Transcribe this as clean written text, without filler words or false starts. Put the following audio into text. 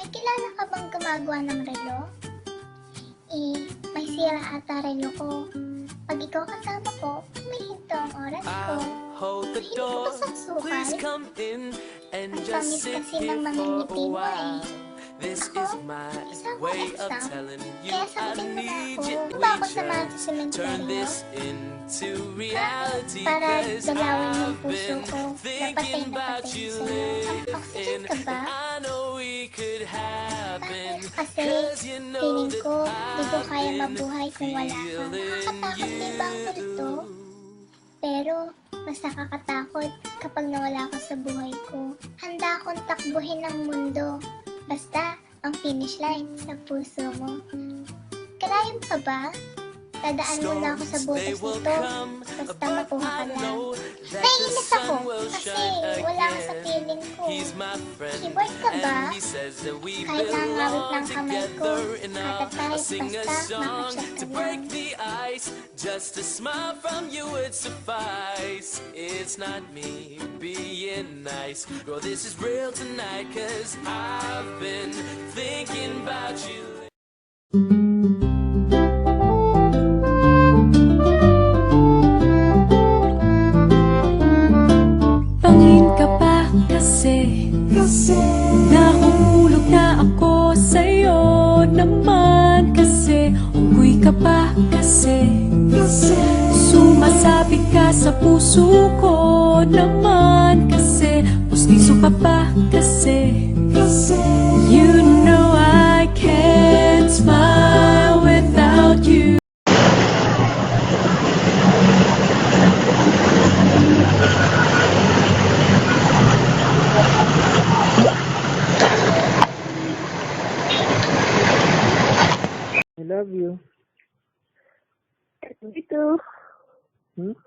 May kilala ka bang gumagawa ng relo? May sira ata relo ko. Pag ikaw kasama ko, may hinto ang oras ko. Hindi ko masasukal. Ang tamis kasi ng mga ngiti mo eh. Ako, isa akong exam. Kaya sagutin mo na ako. Ano ba ako samahan sa sementeryo? Para dalawin yung puso ko. Napatay na patay sa'yo. Oxygen ka ba? Bakit? Kasi feeling ko, di ko kaya mabuhay kung wala ka. Nakakatakot din ba ang multo? Pero, mas nakakatakot kapag nawala ka sa buhay ko. Handa akong takbuhin ng mundo. Basta, ang finish line sa puso mo. Kalayan ka ba? Dadaan muna ako sa butas nito. Basta makuha ka lang. Naiinis ako kasi wala ka sa feeling ko. Keyboard ka ba? Kahit nangawit ng kamay ko, katatype basta makachat ka lang. Just a smile from you would suffice. It's not me being nice. Girl, this is real tonight, 'cause I've been thinking about you. Pangin ka pa kasi nahuhulog na ako sa'yo naman kasi unggoy ka pa kasi sumasabi ka sa puso ko naman kasi pustiso ka pa kasi you know I can't smile without you. I love you. Me too. Hmm?